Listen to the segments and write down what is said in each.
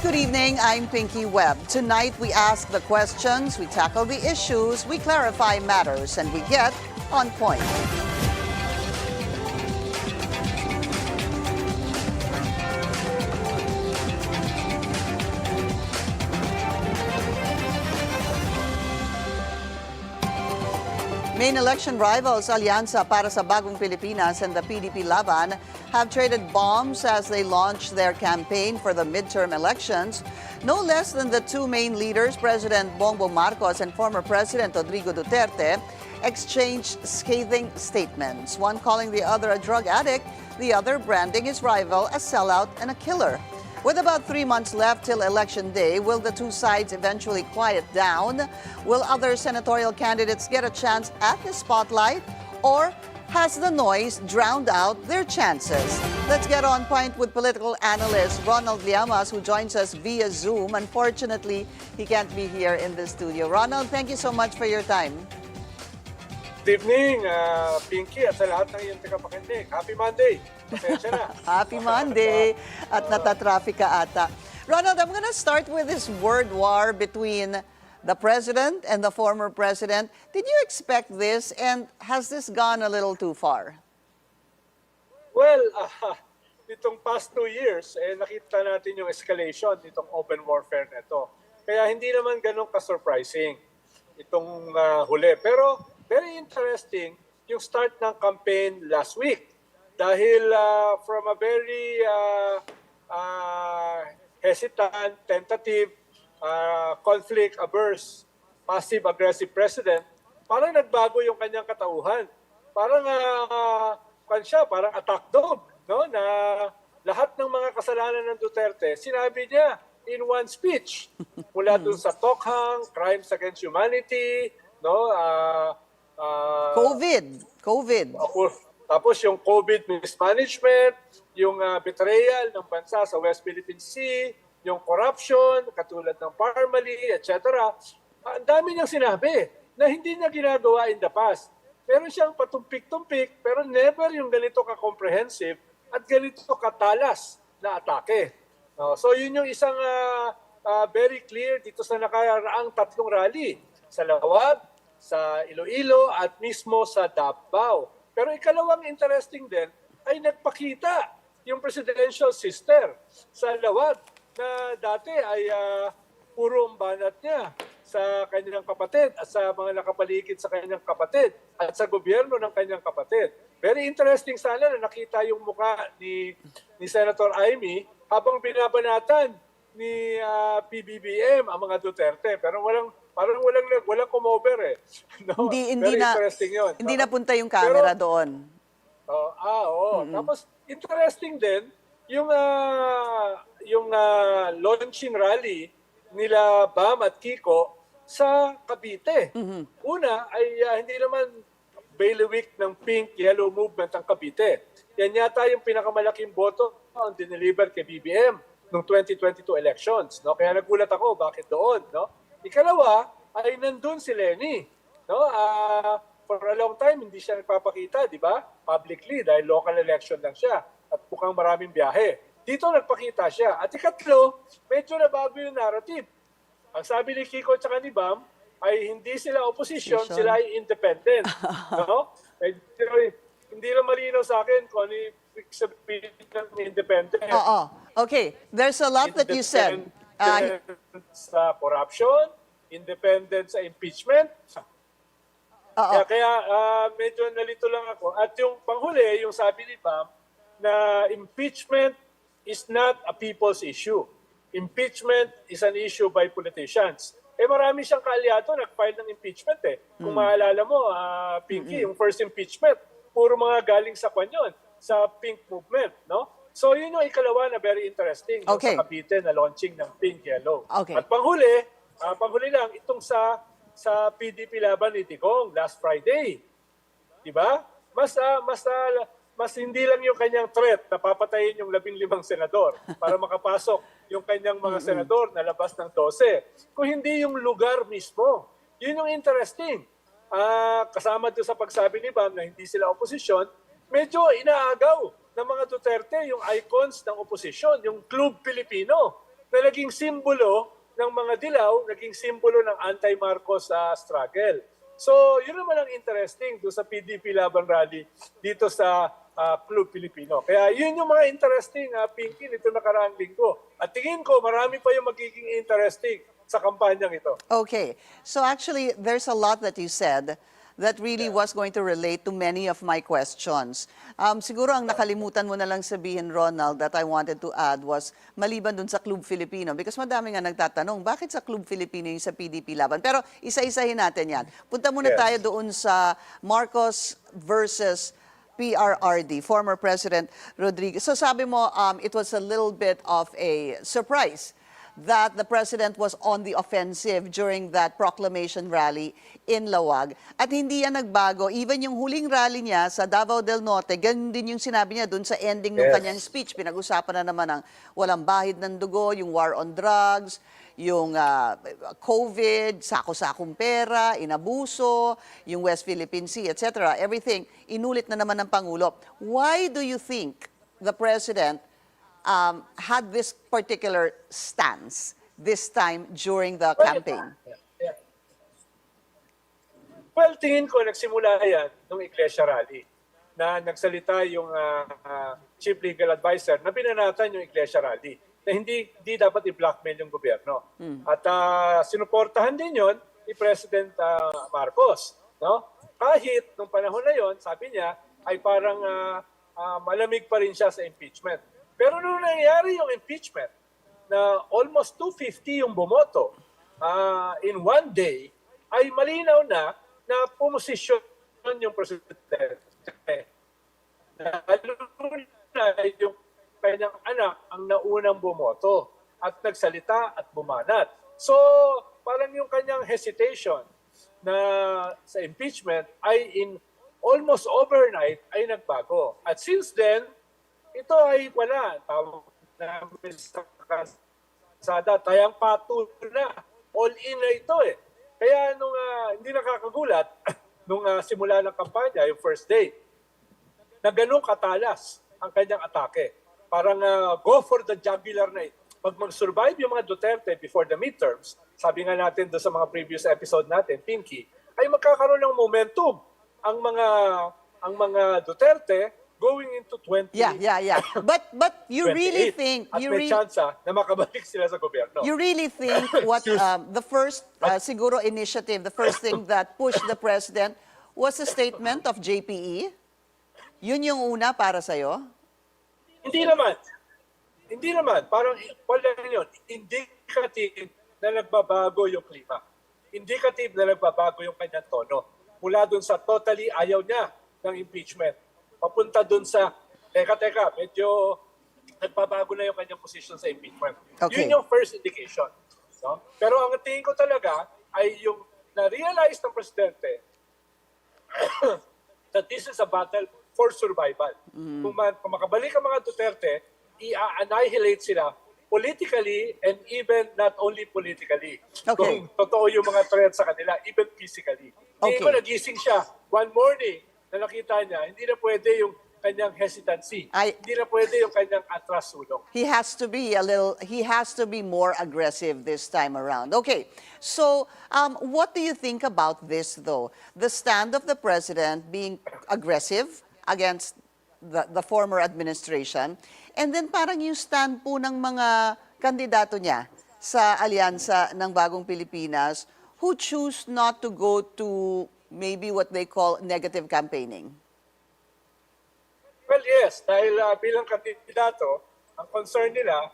Good evening, I'm Pinky Webb. Tonight we ask the questions, we tackle the issues, we clarify matters, and we get on point. Main election rivals Alyansa Para sa Bagong Pilipinas and the PDP-Laban have traded bombs as they launch their campaign for the midterm elections. No less than the two main leaders, President Bongbong Marcos and former President Rodrigo Duterte, exchanged scathing statements, one calling the other a drug addict, the other branding his rival a sellout and a killer. With about 3 months left till Election Day, will the two sides eventually quiet down? Will other senatorial candidates get a chance at the spotlight? Or has the noise drowned out their chances? Let's get on point with political analyst Ronald Llamas, who joins us via Zoom. Unfortunately, he can't be here in the studio. Ronald, thank you so much for your time. Good evening, Pinky, at sa lahat ng iyong tagapakinig. Happy Monday! Pasensya na. Happy Monday! At natatraffic ka ata. Ronald, I'm gonna start with this word war between the president and the former president. Did you expect this, and has this gone a little too far? Well, itong past 2 years, nakita natin yung escalation nitong open warfare na ito. Kaya hindi naman ganun ka-surprising itong huli. Pero very interesting yung start ng campaign last week. Dahil from a very hesitant, tentative, conflict-averse, passive-aggressive president, parang nagbago yung kanyang katauhan. Parang, parang attack dog, no? Na lahat ng mga kasalanan ng Duterte, sinabi niya in one speech. Mula dun sa Tokhang, crimes against humanity, no? COVID. Tapos yung COVID mismanagement, yung betrayal ng bansa sa West Philippine Sea, yung corruption, katulad ng Parmali, etc. Ang dami niyang sinabi na hindi niya ginagawa in the past. Meron siyang patumpik-tumpik, pero never yung ganito ka-comprehensive at ganito katalas na atake. So yun yung isang very clear dito sa nakaraang 3 rally. Sa Lawag, sa Iloilo at mismo sa Davao. Pero ikalawang interesting din ay nagpakita yung presidential sister sa Lawag na dati ay puro banat niya sa kanyang kapatid at sa mga nakapaligid sa kanyang kapatid at sa gobyerno ng kanyang kapatid. Very interesting sana na nakita yung mukha ni Senator Amy habang binabanatan ni PBBM ang mga Duterte. Pero walang come-over eh. No? Hindi Very interesting yun. Hindi napunta yung camera doon. Tapos interesting din yung launching rally nila Bam at Kiko sa Cavite. Una ay hindi naman bailiwick ng pink yellow movement ang Cavite. Yan yata yung pinakamalaking boto ang dineliver kay BBM noong 2022 elections, no? Kaya nagulat ako bakit doon, no? Ikalawa ay nandun si Lenny, no? For a long time hindi siya nagpapakita, di ba? Publicly dahil local election lang siya at mukhang maraming biyahe. Dito nagpakita siya. At ikatlo, medyo nabago yung narrative. Ang sabi ni Kiko at ni Bam ay hindi sila opposition, sila ay independent, no? Hindi lang malinaw sa akin kung ano yung sabihin ng independent. Okay, there's a lot that you said. Independent sa corruption, independent sa impeachment. Kaya medyo nalito lang ako. At yung panghuli, yung sabi ni Pam, na impeachment is not a people's issue. Impeachment is an issue by politicians. Marami siyang kaalyado nag-file ng impeachment eh. Kung maalala mo, Pinky, yung first impeachment, puro mga galing sa kanyon, sa pink movement, no? So yun yung ikalawa na very interesting sa Cavite na launching ng pink yellow. At panghuli lang itong sa PDP-Laban ni Digong last Friday. 'Di ba? Mas hindi lang yung kanyang threat na papatayin yung 15 senador para makapasok yung kanyang mga senador na labas ng 12. Kung hindi yung lugar mismo. Yun yung interesting. Kasama doon sa pagsabi ni Bam na hindi sila oposisyon, medyo inaagaw ng mga Duterte yung icons ng oposisyon, yung Club Pilipino. na naging simbolo ng mga dilaw, naging simbolo ng anti-Marcos struggle. So, yun naman ang interesting doon sa PDP-Laban rally dito sa Club Filipino. Kaya yun yung mga interesting, Pinky, nito nakaraang linggo. At tingin ko, marami pa yung magiging interesting sa kampanyang ito. Okay. So actually, there's a lot that you said that really was going to relate to many of my questions. Siguro ang nakalimutan mo na lang sabihin, Ronald, that I wanted to add was maliban dun sa Club Filipino, because madami nga nagtatanong, bakit sa Club Filipino yung sa PDP-Laban? Pero isa-isahin natin yan. Punta muna tayo doon sa Marcos versus PRRD, former President Rodrigo. So sabi mo, it was a little bit of a surprise that the president was on the offensive during that proclamation rally in Lawag. At hindi yan nagbago. Even yung huling rally niya sa Davao del Norte, ganun din yung sinabi niya dun sa ending ng kanyang speech. Pinag-usapan na naman ang walang bahid ng dugo, yung war on drugs, yung COVID, sako-sakong pera, inabuso, yung West Philippine Sea, etc. Everything, inulit na naman ng Pangulo. Why do you think the president had this particular stance this time during the campaign? Well, tingin ko nagsimula yan nung Iglesia Rally na nagsalita yung Chief Legal Advisor na binanatan yung Iglesia Rally na hindi dapat i-blackmail yung gobyerno. At sinuportahan din yon ni President Marcos. No? Kahit nung panahon na yon, sabi niya, ay parang malamig pa rin siya sa impeachment. Pero nung nangyari yung impeachment, na almost 250 yung bumoto in one day, ay malinaw na pumosisyon yung presidente. Lalo na yung kanyang anak ang naunang bumoto at nagsalita at bumanat. So, parang yung kanyang hesitation na sa impeachment ay in almost overnight ay nagbago. At since then, ito ay wala. Tawag namin sa kasada, tayang pato na. All in na ito eh. Kaya nung hindi nakakagulat, nung simula ng kampanya, yung first day, na ganun katalas ang kanyang atake. Parang go for the jugular na ito. Pag mag-survive yung mga Duterte before the midterms, sabi nga natin doon sa mga previous episode natin, Pinky, ay magkakaroon ng momentum ang mga Duterte going into 20. Yeah. But you really think at may chance na makabalik sila sa gobyerno. You really think what the first siguro initiative, the first thing that pushed the president was a statement of JPE? Yun yung una para sa'yo? Hindi naman. Parang wala yun. Indicative na nagbabago yung klima. Indicative na nagbabago yung kanyang tono. Mula dun sa totally ayaw niya ng impeachment. Papunta dun sa, teka, medyo nagbabago na yung kanyang position sa impeachment. Okay. Yun yung first indication. No? Pero ang tingin ko talaga ay yung na-realize ng presidente that this is a battle for survival. Kung makabalik ang mga Duterte, i-annihilate sila politically and even not only politically. Okay. Kung totoo yung mga threats sa kanila, even physically. Hindi ko nagising siya one morning na nakita niya, hindi na pwede yung kanyang hesitancy. Hindi na pwede yung kanyang atras sulong. He has to be more aggressive this time around. Okay, so what do you think about this though? The stand of the president being aggressive against the former administration, and then parang yung stand po ng mga kandidato niya sa alyansa ng Bagong Pilipinas who choose not to go to maybe what they call negative campaigning. Well, yes, dahil bilang kandidato, ang concern nila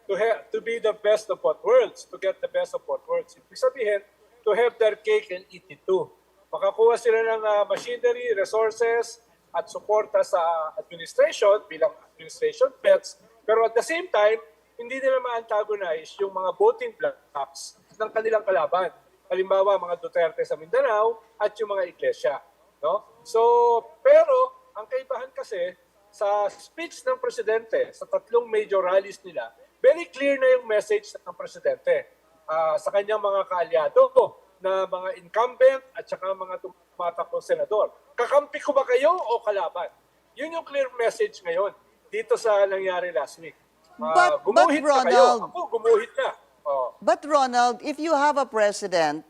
to be the best of both worlds, to get the best of both worlds. Ibig sabihin, to have their cake and eat it too. Makakuha sila ng machinery, resources, at suporta sa administration bilang administration pets, pero at the same time, hindi nila ma-antagonize yung mga voting blocks ng kanilang kalaban. Halimbawa, mga Duterte sa Mindanao at yung mga iglesia. No? So, pero ang kaibahan kasi sa speech ng presidente, sa tatlong major rallies nila, very clear na yung message ng presidente sa kanyang mga kaalyado na mga incumbent at saka mga tumatakbong senador. Kakampi ko ba kayo o kalaban? Yun yung clear message ngayon dito sa nangyari last week. But Gumuhit na kayo. Ronald, Ako, gumuhit na. Oh. but Ronald, if you have a president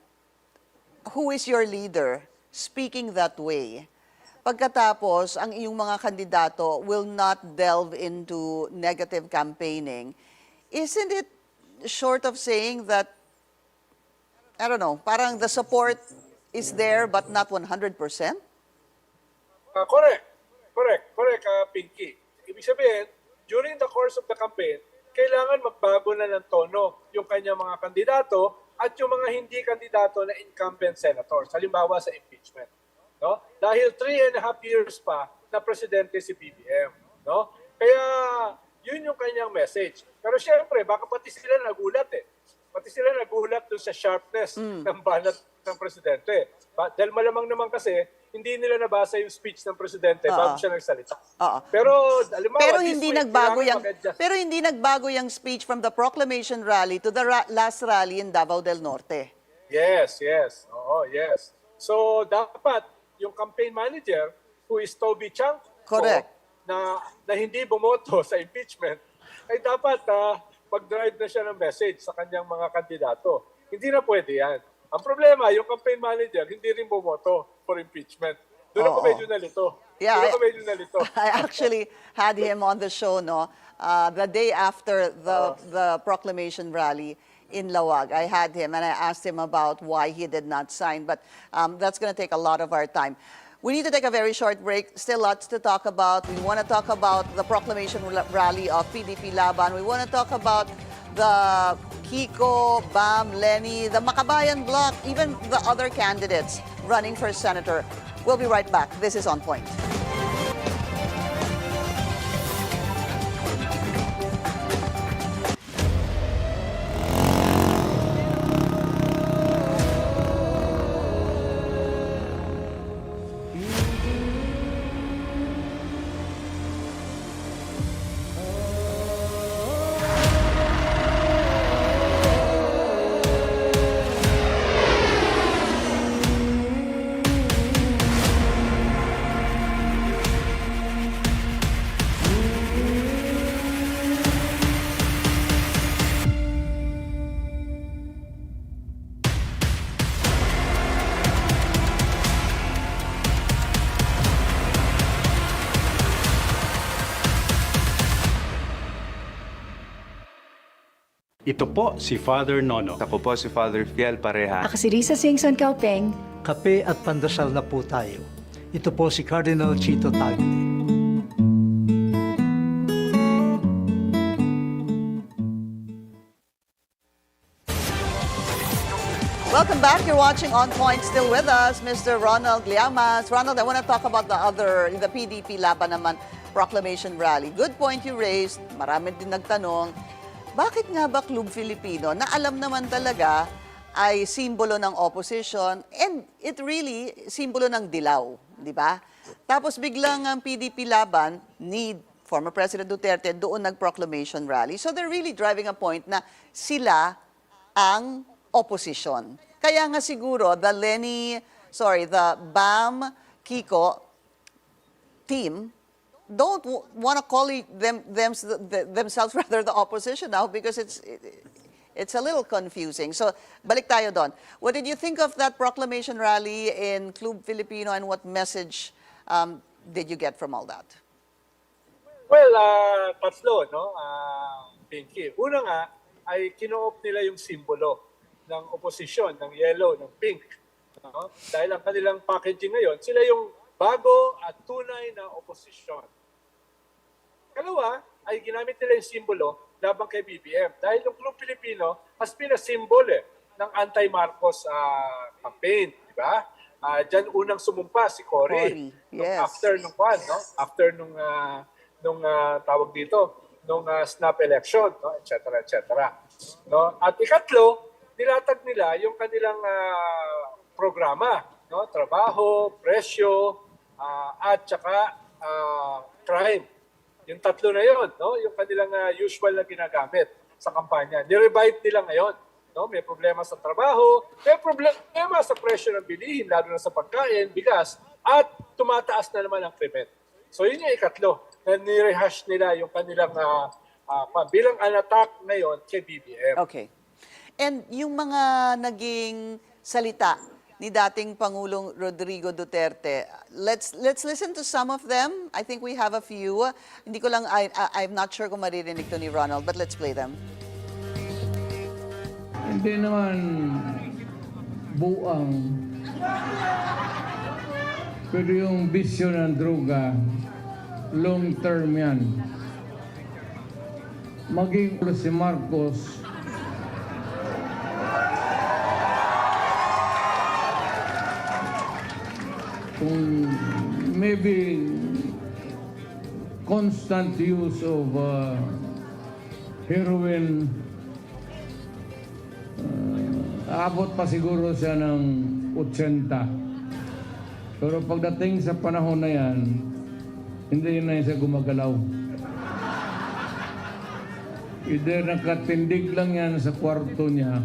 who is your leader speaking that way, pagkatapos ang iyong mga kandidato will not delve into negative campaigning, isn't it short of saying that, I don't know, parang the support is there but not 100%? Correct, Pinky. Ibig sabihin, during the course of the campaign, kailangan magbago na ng tono yung kanyang mga kandidato at yung mga hindi kandidato na incumbent senators, halimbawa sa impeachment. No? Dahil 3.5 years pa na presidente si BBM. No? Kaya yun yung kanyang message. Pero syempre, baka pati sila nagulat eh. Pati sila nagulat dun sa sharpness ng banat ng presidente. Dahil malamang naman kasi, hindi nila nabasa yung speech ng presidente bago siya nagsalita. Pero hindi nagbago yung speech from the proclamation rally to the last rally in Davao del Norte. Yes. Oo, yes. So dapat yung campaign manager who is Toby Chanko, correct, na hindi bumoto sa impeachment, ay dapat mag-drive na siya ng message sa kanyang mga kandidato. Hindi na pwede yan. Ang problema, yung campaign manager, hindi rin bumoto for impeachment. Doon ako medyo nalito. Yeah, I actually had him on the show, the day after the proclamation rally in Lawag. I had him and I asked him about why he did not sign, but that's going to take a lot of our time. We need to take a very short break. Still lots to talk about. We want to talk about the proclamation rally of PDP-Laban. We want to talk about the Kiko, Bam, Lenny, the Makabayan Bloc, even the other candidates running for senator. We'll be right back. This is On Point. Ito po si Father Nono. Ako po si Father Fiel Pareha. Ako si Risa Singson Kaupeng. Kape at pandasal na po tayo. Ito po si Cardinal Chito Tagle. Welcome back. You're watching On Point. Still with us, Mr. Ronald Llamas. Ronald, I want to talk about the PDP-Laban naman proclamation rally. Good point you raised. Marami din nagtanong. Bakit nga ba Club Filipino, na alam naman talaga ay simbolo ng opposition and it really simbolo ng dilaw, di ba? Tapos biglang ang PDP-Laban ni former President Duterte doon nag-proclamation rally. So they're really driving a point na sila ang opposition. Kaya nga siguro the Bam Kiko team don't want to call themselves rather the opposition now because it's a little confusing. So, balik tayo doon. What did you think of that proclamation rally in Club Filipino and what message did you get from all that? Well, tatlo, Pinky. Una nga, ay kino-opt nila yung simbolo ng oposisyon, ng yellow, ng pink. No? Dahil ang kanilang packaging ngayon, sila yung bago at tunay na oposisyon. Kalawa, ay ginamit nila yung simbolo laban kay BBM. Dahil yung Club Filipino has been a symbol ng anti-Marcos campaign. Di ba? Diyan unang sumumpa si Cory. Yes. After nung tawag dito, nung snap election, et cetera. No? At ikatlo, nilatag nila yung kanilang programa. No? Trabaho, presyo, at saka crime. Yung tatlo na yon, yung kanilang usual na ginagamit sa kampanya. Ni-revive nila ngayon. No? May problema sa trabaho, may problema sa presyo ng bilihin, lalo na sa pagkain, bigas, at tumataas na naman ang krimen. So yun yung ikatlo, na ni-rehash nila yung kanilang bilang an attack ngayon kay BBM. Okay. And yung mga naging salita ni dating Pangulong Rodrigo Duterte, let's listen to some of them. I think we have a few. Hindi ko lang, I'm not sure kung maririnig to ni Ronald, but let's play them. Hindi naman buang. Pero yung bisyo ng droga, long term yan. Maging si Marcos, kung maybe constant use of heroin, aabot pa siguro siya ng 80. Pero pagdating sa panahon na yan, hindi na siya gumagalaw. Either nakatindig lang yan sa kwarto niya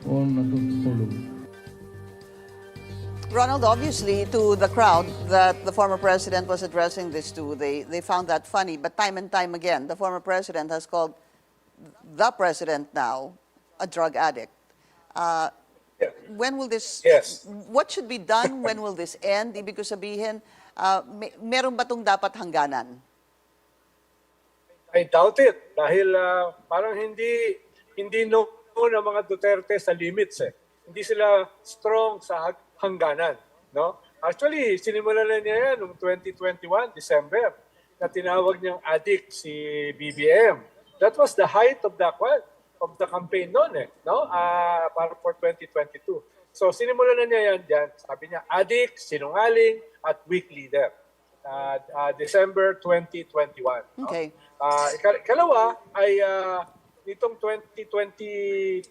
o natutulog. Ronald, obviously, to the crowd that the former president was addressing this to, they found that funny. But time and time again, the former president has called the president now a drug addict. When will this, Yes. what should be done? When will this end? Ibig ko sabihin, meron ba itong dapat hangganan? I doubt it dahil parang hindi no ng mga Duterte sa limits eh. Hindi sila strong sa hangganan, no? Actually, sinimulan na niya yan noong 2021 December na tinawag niyang addict si BBM. That was the height of the campaign noon eh, no? Para for 2022. So sinimulan na niya yan diyan. Sabi niya addict, sinungaling at weak leader. December 2021. No? Okay. Ikalawa ay nitong 2023,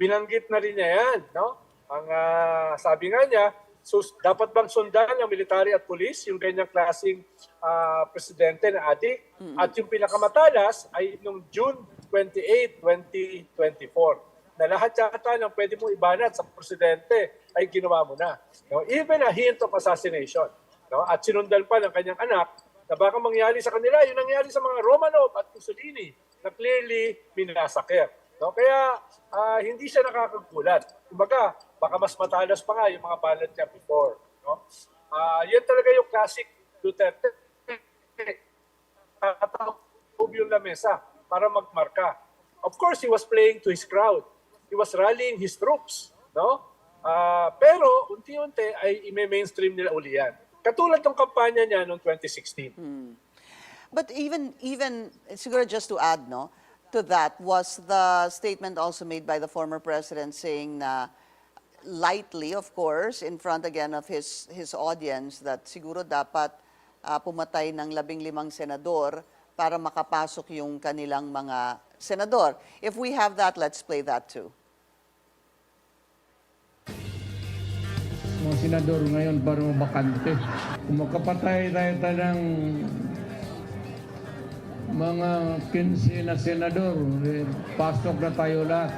binanggit na rin niya yan. No? Ang sabi nga niya, dapat bang sundan ng military at police yung ganyang klaseng presidente na addict? At yung pinakamatalas ay noong June 28, 2024 na lahat yata ng pwede mong ibanat sa presidente ay ginawa mo na. No? Even a hint of assassination. No? At sinundan pa ng kanyang anak na baka mangyari sa kanila yung nangyari sa mga Romanov at Mussolini na clearly minasakir. No? Kaya hindi siya nakakagulat. Kumbaga, baka mas matalas pa nga yung mga banat niya before. No? Yan talaga yung classic Duterte. Tatawag yung lamesa para magmarka. Of course, he was playing to his crowd. He was rallying his troops. No? Pero unti-unti ay i-mainstream nila uli yan. Katulad ng kampanya niya noong 2016. But even siguro just to add to that was the statement also made by the former president saying na lightly, of course, in front again of his audience that siguro dapat pumatay ng 15 senador para makapasok yung kanilang mga senador. If we have that, let's play that too. Mga senador ngayon para mabakante. Kung makapatay tayo ng mga 15 na senador, pasok na tayo lahat.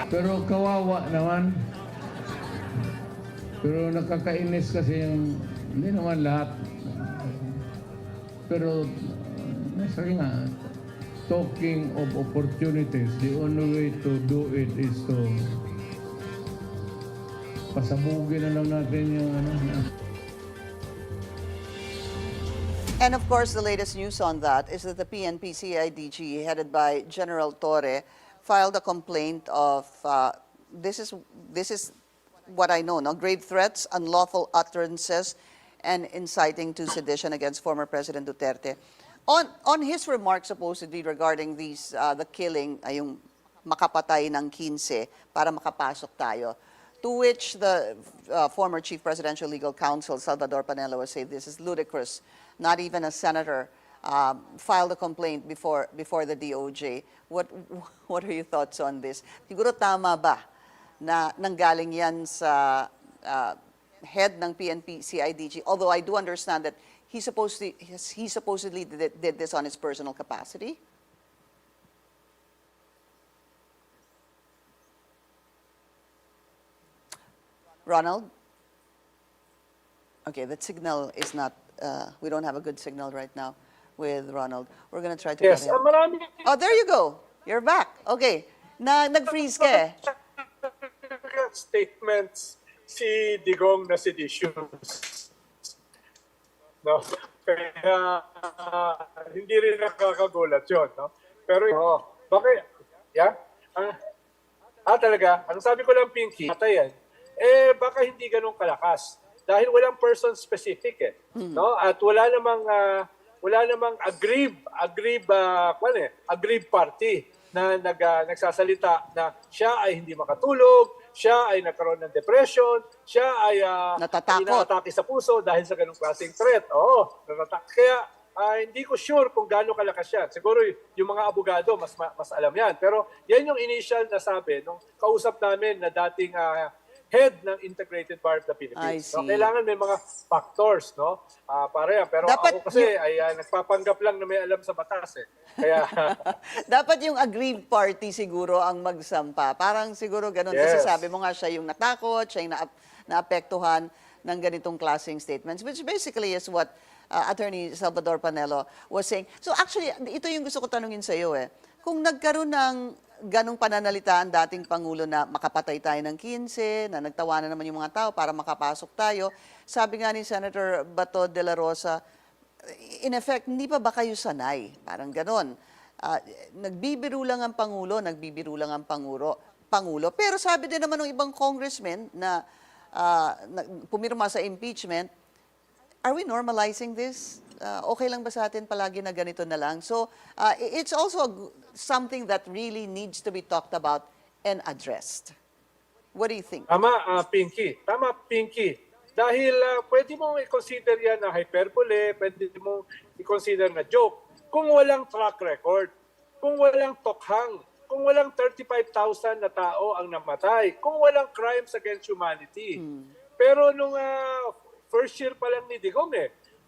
Pero kawawa naman. Pero nakakainis kasi yung, hindi naman lahat. Pero, sabi nga, talking of opportunities, the only way to do it is to pasabugin na lang natin yung And of course, the latest news on that is that the PNP CIDG, headed by General Torre, filed a complaint of, this is what I know, grave threats, unlawful utterances, and inciting to sedition against former President Duterte. On his remarks supposedly regarding these, the killing, yung makapatay ng 15 para makapasok tayo, to which the former Chief Presidential Legal Counsel, Salvador Panelo, was saying this is ludicrous. Not even a senator filed a complaint before the DOJ. What are your thoughts on this? Siguro tama ba na nanggaling yan sa head ng PNP CIDG? Although I do understand that he supposedly did this on his personal capacity. Ronald? Okay, that signal is not, we don't have a good signal right now with Ronald. We're gonna try to Yes, get him. marami Oh, there you go. You're back. Okay. Nag-freeze ka eh. statements si Digong na seditious. No? Kaya hindi rin nakakagulat yun. No? Pero, bakit? Yeah? Talaga? Ang sabi ko lang, Pinky, patayan, baka hindi ganun kalakas. Dahil walang person specific eh. No? At wala namang aggrieved party na nagsasalita na siya ay hindi makatulog, siya ay nagkaroon ng depression, siya ay inaatake sa puso dahil sa ganung klaseng threat. Oo, kaya hindi ko sure kung gaano kalakas yan. Siguro yung mga abogado mas alam yan. Pero yan yung initial na sabi nung kausap namin na dating head ng Integrated Bar of the Philippines. No? Kailangan may mga factors, no? Para yan. Pero dapat ako kasi ay nagpapanggap lang na may alam sa batas eh. Kaya dapat yung aggrieved party siguro ang magsampa. Parang siguro ganun. Yes. Kasi sabi mo nga siya yung natakot, siya yung naapektuhan ng ganitong klaseng statements, which basically is what Attorney Salvador Panelo was saying. So actually, ito yung gusto ko tanungin sa iyo eh. Kung nagkaroon ng ganong pananalita ang dating Pangulo na makapatay tayo ng 15, na nagtawanan naman yung mga tao para makapasok tayo, sabi nga ni Senator Bato de la Rosa, in effect, hindi pa ba kayo sanay? Parang ganon. Nagbibiro lang ang Pangulo, Pangulo. Pero sabi din naman ng ibang congressmen na pumirma sa impeachment, are we normalizing this? Okay lang ba sa atin palagi na ganito na lang? So, it's also something that really needs to be talked about and addressed. What do you think? Tama, Pinky. Dahil pwede mong i-consider yan na hyperbole, pwede mong i-consider na joke. Kung walang track record, kung walang tokhang, kung walang 35,000 na tao ang namatay, kung walang crimes against humanity. Pero nung first year pa lang ni Digong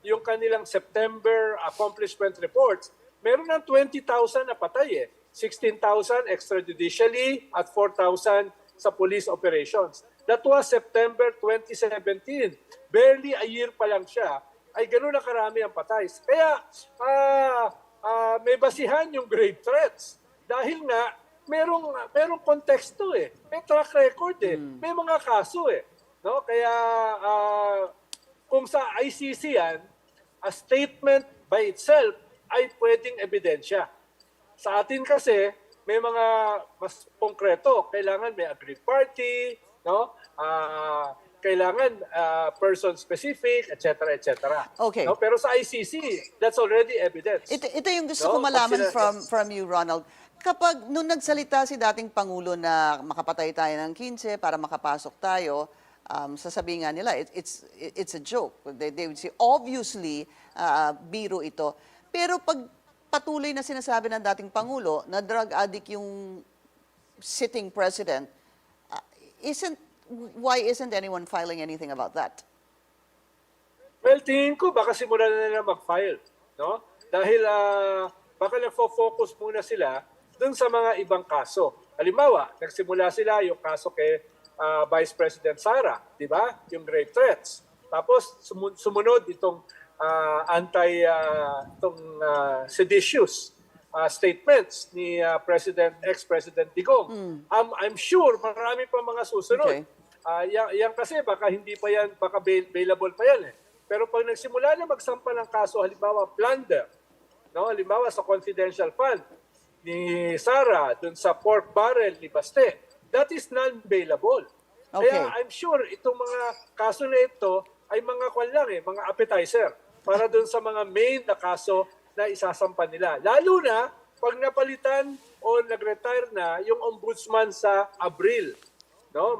yung kanilang September accomplishment reports, meron ng 20,000 na patay 16,000 extrajudicially at 4,000 sa police operations. That was September 2017. Barely a year pa lang siya, ay gano'n na karami ang patay. Kaya may basihan yung grave threats. Dahil nga, merong konteksto May track record May mga kaso No? Kaya kung sa ICC yan, a statement by itself ay pwedeng ebidensya. Sa atin kasi, may mga mas konkreto. Kailangan may aggrieved party, no? Kailangan person specific, etc. Okay. No? Pero sa ICC, that's already evidence. Ito yung gusto ko malaman from you, Ronald. Kapag nung nagsalita si dating Pangulo na makapatay tayo ng 15 para makapasok tayo, sasabihin nga nila, it's a joke. They would say, obviously, biro ito. Pero pag patuloy na sinasabi ng dating Pangulo na drug addict yung sitting president, why isn't anyone filing anything about that? Well, tingin ko baka simulan na nila mag-file. No? Dahil baka nagfo-focus muna sila dun sa mga ibang kaso. Halimbawa, nagsimula sila yung kaso kay Vice President Sara, di ba? Yung grave threats. Tapos sumunod itong seditious statements ni ex-President Digong. I'm sure marami pa mga susunod. Okay. Yan kasi baka hindi pa yan, baka bailable pa yan Pero pag nagsimula na magsampa ng kaso, halimbawa plunder, no? Halimbawa sa confidential fund ni Sara dun sa pork barrel ni Baste, that is non-bailable. Okay. Kaya I'm sure itong mga kaso na ito ay mga kwan lang mga appetizer para dun sa mga main na kaso na isasampa nila. Lalo na pag napalitan o nag-retire na yung ombudsman sa Abril. No?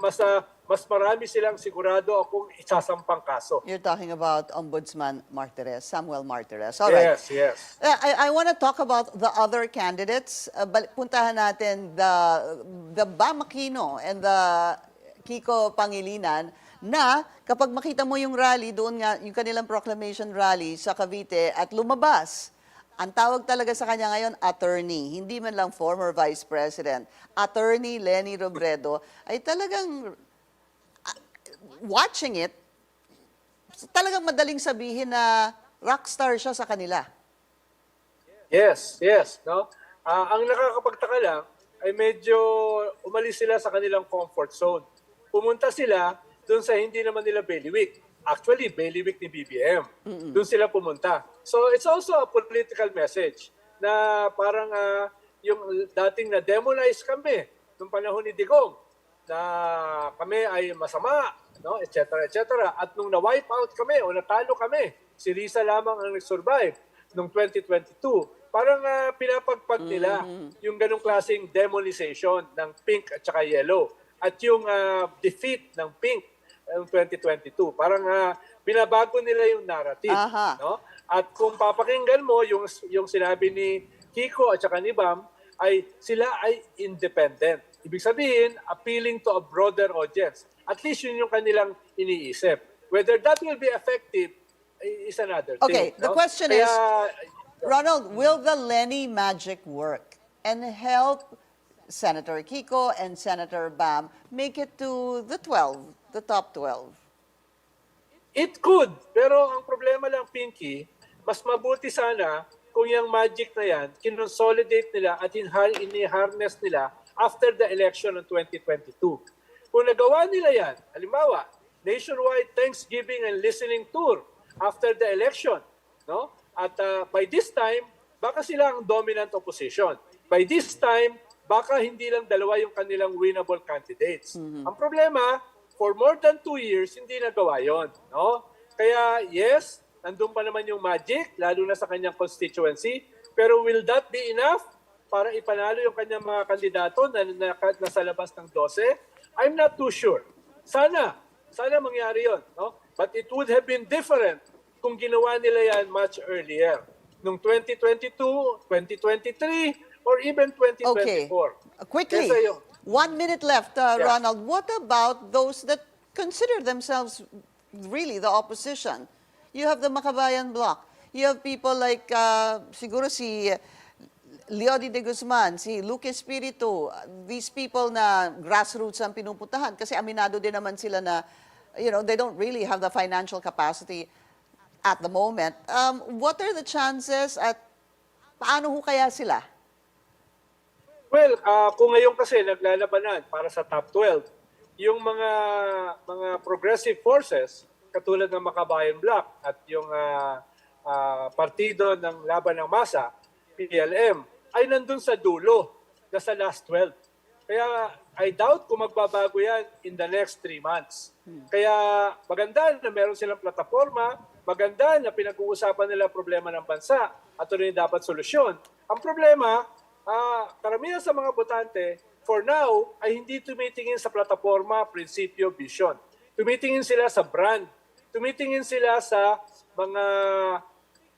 Mas marami silang sigurado kung isasampang kaso. You're talking about Ombudsman Martires, Samuel Martires. All right. Yes. I want to talk about the other candidates. Puntahan natin the Bam Aquino and the Kiko Pangilinan na kapag makita mo yung rally, doon nga yung kanilang proclamation rally sa Cavite at lumabas. Ang tawag talaga sa kanya ngayon, attorney. Hindi man lang former vice president. Attorney Leni Robredo ay talagang watching it, talagang madaling sabihin na rockstar siya sa kanila. Yes, no? Ang nakakapagtaka lang ay medyo umalis sila sa kanilang comfort zone. Pumunta sila doon sa hindi naman nila bailiwick. Actually, bailiwick ni BBM. Doon sila pumunta. So it's also a political message na parang yung dating na-demonize kami noong panahon ni Digong na kami ay masama, no, etc. At nung na-wipe out kami o natalo kami, si Risa lamang ang nag-survive noong 2022. Parang pinapagpag nila yung ganong klaseng demonization ng pink at saka yellow at yung defeat ng pink noong 2022. Parang binabago nila yung narrative. No? At kung papakinggan mo yung sinabi ni Kiko at saka ni Bam, ay sila ay independent. Ibig sabihin, appealing to a broader audience. At least yun yung kanilang iniisip. Whether that will be effective is another thing. Okay, the no? question is, Ronald, will the Lenny magic work and help Senator Kiko and Senator Bam make it to the 12, the top 12? It could. Pero ang problema lang, Pinky, mas mabuti sana kung yung magic na yan, kinonsolidate nila at ini-harness nila after the election ng 2022. Kung nagawa nila yan, halimbawa, nationwide Thanksgiving and listening tour after the election, no? At by this time, baka sila ang dominant opposition. By this time, baka hindi lang dalawa yung kanilang winnable candidates. Ang problema, for more than 2 years, hindi nagawa yon, no? Kaya yes, nandun pa naman yung magic, lalo na sa kanyang constituency, pero will that be enough para ipanalo yung kanyang mga kandidato na nasa labas ng 12? I'm not too sure. Sana mangyari yon, no? But it would have been different kung ginawa nila yan much earlier. Nung 2022, 2023, or even 2024. Okay. Quickly, 1 minute left, Ronald. What about those that consider themselves really the opposition? You have the Makabayan Bloc. You have people like, siguro si Leody de Guzman, si Luque Espiritu, these people na grassroots ang pinupuntahan. Kasi aminado din naman sila na, they don't really have the financial capacity at the moment. What are the chances at paano ho kaya sila? Well, kung ngayon kasi naglalabanan para sa top 12, yung mga progressive forces, katulad ng Makabayan Bloc at yung partido ng Laban ng Masa, PLM, ay nandun sa dulo, sa last 12. Kaya I doubt kung magbabago yan in the next 3 months. Kaya maganda na meron silang plataforma, maganda na pinag-uusapan nila problema ng bansa at ito rin dapat solusyon. Ang problema, karamihan sa mga botante, for now, ay hindi tumitingin sa plataforma, prinsipyo, vision. Tumitingin sila sa brand. Tumitingin sila sa mga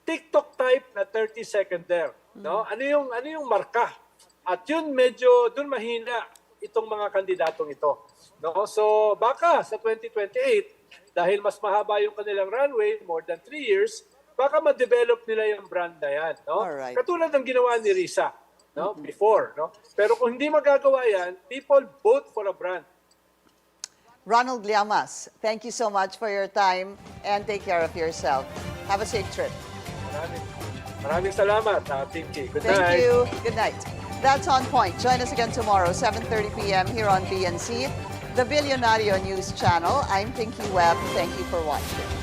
TikTok type na 30-second there. No? Ano yung marka? At yun medyo dun mahina itong mga kandidatong ito. No? So baka sa 2028, dahil mas mahaba yung kanilang runway, more than 3 years, baka ma-develop nila yung brand na yan. No? Alright. Katulad ng ginawa ni Risa, no? Before. No? Pero kung hindi magagawa yan, people vote for a brand. Ronald Llamas, thank you so much for your time and take care of yourself. Have a safe trip. Maraming salamat, Pinky. Good night. Thank you. Good night. That's On Point. Join us again tomorrow, 7:30 p.m. here on BNC, the Billionario News Channel. I'm Pinky Webb. Thank you for watching.